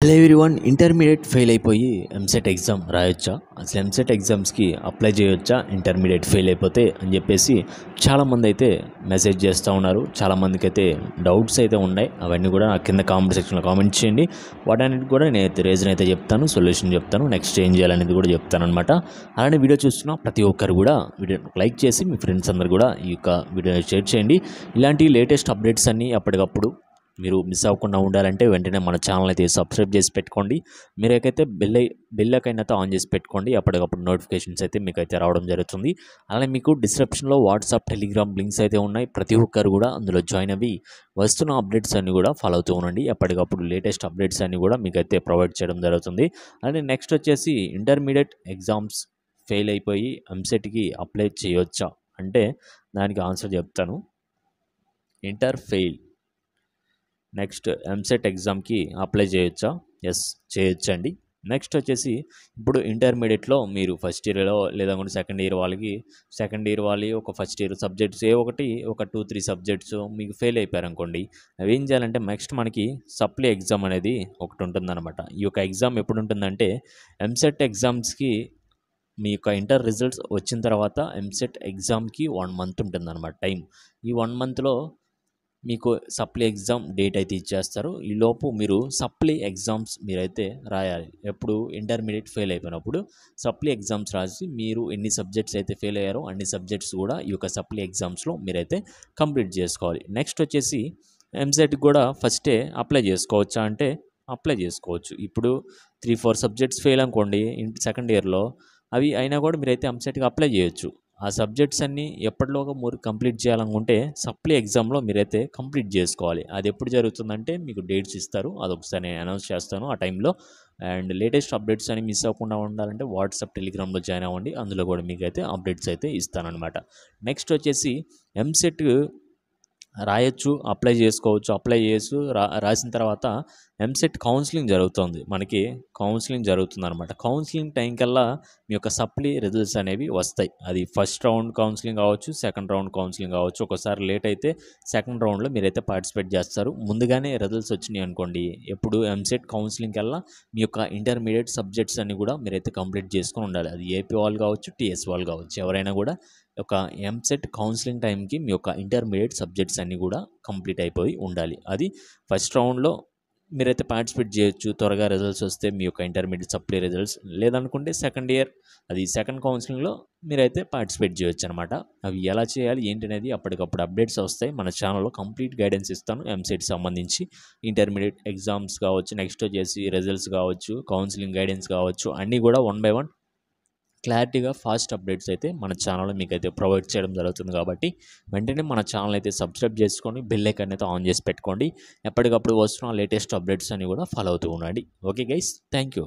Hello everyone, intermediate fail అయిపోయి EAMCET exam రాయొచ్చా? అసలు ఎంసెట్ ఎగ్జామ్స్కి అప్లై చేయొచ్చా ఇంటర్మీడియట్ ఫెయిల్ అయిపోతే అని చెప్పేసి చాలామంది అయితే మెసేజ్ చేస్తూ ఉన్నారు. చాలామందికి అయితే డౌట్స్ అయితే ఉన్నాయి. అవన్నీ కూడా నాకు కింద కామెంట్ సెక్షన్లో కామెంట్ చేయండి. వాటన్నిటికి కూడా నేనైతే రీజన్ అయితే చెప్తాను, సొల్యూషన్ చెప్తాను, నెక్స్ట్ ఏం చేయాలనేది కూడా చెప్తాను అనమాట. అలానే వీడియో చూస్తున్న ప్రతి ఒక్కరు కూడా వీడియోని లైక్ చేసి మీ ఫ్రెండ్స్ అందరు కూడా ఈ యొక్క వీడియోని షేర్ చేయండి. ఇలాంటి లేటెస్ట్ అప్డేట్స్ అన్నీ అప్పటికప్పుడు మీరు మిస్ అవ్వకుండా ఉండాలంటే వెంటనే మన ఛానల్ అయితే సబ్స్క్రైబ్ చేసి పెట్టుకోండి. మీరైతే బెల్ ఐకాన్ అయితే ఆన్ చేసి పెట్టుకోండి. అప్పటికప్పుడు నోటిఫికేషన్స్ అయితే మీకు అయితే రావడం జరుగుతుంది. అలానే మీకు డిస్క్రిప్షన్లో వాట్సాప్, టెలిగ్రామ్ లింక్స్ అయితే ఉన్నాయి. ప్రతి ఒక్కరు కూడా అందులో జాయిన్ అవ్వి వస్తున్న అప్డేట్స్ అన్నీ కూడా ఫాలో అవుతూ ఉండండి. అప్పటికప్పుడు లేటెస్ట్ అప్డేట్స్ అన్నీ కూడా మీకు అయితే ప్రొవైడ్ చేయడం జరుగుతుంది. అలానే నెక్స్ట్ వచ్చేసి ఇంటర్మీడియట్ ఎగ్జామ్స్ ఫెయిల్ అయిపోయి ఎంసెట్కి అప్లై చేయొచ్చా అంటే దానికి ఆన్సర్ చెప్తాను. ఇంటర్ ఫెయిల్, నెక్స్ట్ ఎంసెట్ ఎగ్జామ్కి అప్లై చేయొచ్చా? ఎస్, చేయొచ్చండి. నెక్స్ట్ వచ్చేసి ఇప్పుడు ఇంటర్మీడియట్లో మీరు ఫస్ట్ ఇయర్లో లేదా సెకండ్ ఇయర్ వాళ్ళకి ఒక ఫస్ట్ ఇయర్ సబ్జెక్ట్స్ ఒక 2-3 సబ్జెక్ట్స్ మీకు ఫెయిల్ అయిపోయారు అనుకోండి. అవి ఏం చేయాలంటే నెక్స్ట్ మనకి సప్లీ ఎగ్జామ్ అనేది ఒకటి ఉంటుందన్నమాట. ఈ యొక్క ఎగ్జామ్ ఎప్పుడు ఉంటుందంటే ఎంసెట్ ఎగ్జామ్స్కి మీ యొక్క ఇంటర్ రిజల్ట్స్ వచ్చిన తర్వాత ఎంసెట్ ఎగ్జామ్కి 1 మంత్ ఉంటుందన్నమాట టైం. ఈ 1 మంత్లో మీకు సప్లీ ఎగ్జామ్ డేట్ అయితే ఇచ్చేస్తారు. ఈలోపు మీరు సప్లీ ఎగ్జామ్స్ మీరైతే రాయాలి. ఎప్పుడు ఇంటర్మీడియట్ ఫెయిల్ అయిపోయినప్పుడు సప్లీ ఎగ్జామ్స్ రాసి మీరు ఎన్ని సబ్జెక్ట్స్ అయితే ఫెయిల్ అయ్యారో అన్ని సబ్జెక్ట్స్ కూడా ఈ యొక్క సప్లీ ఎగ్జామ్స్లో మీరైతే కంప్లీట్ చేసుకోవాలి. నెక్స్ట్ వచ్చేసి ఎంసెట్కి కూడా ఫస్టే అప్లై చేసుకోవచ్చా అంటే అప్లై చేసుకోవచ్చు. ఇప్పుడు 3-4 సబ్జెక్ట్స్ ఫెయిల్ అనుకోండి సెకండ్ ఇయర్లో, అవి అయినా కూడా మీరైతే ఎంసెట్కి అప్లై చేయొచ్చు. ఆ సబ్జెక్ట్స్ అన్నీ ఎప్పటిలోగా కంప్లీట్ చేయాలనుకుంటే సప్లీ ఎగ్జామ్లో మీరైతే కంప్లీట్ చేసుకోవాలి. అది ఎప్పుడు జరుగుతుందంటే మీకు డేట్స్ ఇస్తారు, అదొకసారి నేను అనౌన్స్ చేస్తాను ఆ టైంలో. అండ్ లేటెస్ట్ అప్డేట్స్ అని మిస్ అవ్వకుండా ఉండాలంటే వాట్సాప్, టెలిగ్రామ్లో జాయిన్ అవ్వండి. అందులో కూడా మీకైతే అప్డేట్స్ అయితే ఇస్తానన్నమాట. నెక్స్ట్ వచ్చేసి ఎంసెట్ రాయొచ్చు, అప్లై చేసుకోవచ్చు. అప్లై చేసి రాసిన తర్వాత ఎంసెట్ కౌన్సిలింగ్ జరుగుతుంది. మనకి కౌన్సిలింగ్ జరుగుతుందన్నమాట. కౌన్సిలింగ్ టైం కల్లా మీ యొక్క సప్లీ రిజల్ట్స్ అనేవి వస్తాయి. అది ఫస్ట్ రౌండ్ కౌన్సిలింగ్ కావచ్చు, సెకండ్ రౌండ్ కౌన్సిలింగ్ కావచ్చు. ఒకసారి లేట్ అయితే సెకండ్ రౌండ్లో మీరైతే పార్టిసిపేట్ చేస్తారు. ముందుగానే రిజల్ట్స్ వచ్చినాయి అనుకోండి, ఎప్పుడు ఎంసెట్ కౌన్సిలింగ్ కల్లా మీ యొక్క ఇంటర్మీడియట్ సబ్జెక్ట్స్ అన్ని కూడా మీరైతే కంప్లీట్ చేసుకొని ఉండాలి. అది ఏపీ వాళ్ళు కావచ్చు, టీఎస్ వాళ్ళు కావచ్చు, ఎవరైనా కూడా ఒక ఎంసెట్ కౌన్సిలింగ్ టైంకి మీ యొక్క ఇంటర్మీడియట్ సబ్జెక్ట్స్ అన్నీ కూడా కంప్లీట్ అయిపోయి ఉండాలి. అది ఫస్ట్ రౌండ్లో మీరైతే పార్టిసిపేట్ చేయొచ్చు. త్వరగా రిజల్ట్స్ వస్తే మీ యొక్క ఇంటర్మీడియట్ సప్లీ రిజల్ట్స్, లేదనుకుంటే సెకండ్ ఇయర్ అది సెకండ్ కౌన్సిలింగ్లో మీరైతే పార్టిసిపేట్ చేయొచ్చు అనమాట. అవి ఎలా చేయాలి ఏంటి అనేది అప్పటికప్పుడు అప్డేట్స్ వస్తాయి. మన ఛానల్లో కంప్లీట్ గైడెన్స్ ఇస్తాను ఎంసెట్ సంబంధించి. ఇంటర్మీడియట్ ఎగ్జామ్స్ కావచ్చు, నెక్స్ట్ వచ్చేసి రిజల్ట్స్ కావచ్చు, కౌన్సిలింగ్ గైడెన్స్ కావచ్చు, అన్నీ కూడా 1 by 1 క్లారిటీగా ఫాస్ట్ అప్డేట్స్ అయితే మన ఛానల్లో మీకైతే ప్రొవైడ్ చేయడం జరుగుతుంది. కాబట్టి వెంటనే మన ఛానల్ అయితే సబ్స్క్రైబ్ చేసుకొని బెల్ ఐకాన్ అయితే ఆన్ చేసి పెట్టుకోండి. ఎప్పటికప్పుడు వస్తున్న లేటెస్ట్ అప్డేట్స్ అన్ని కూడా ఫాలో అవుతూ ఉండండి. Okay guys, thank you.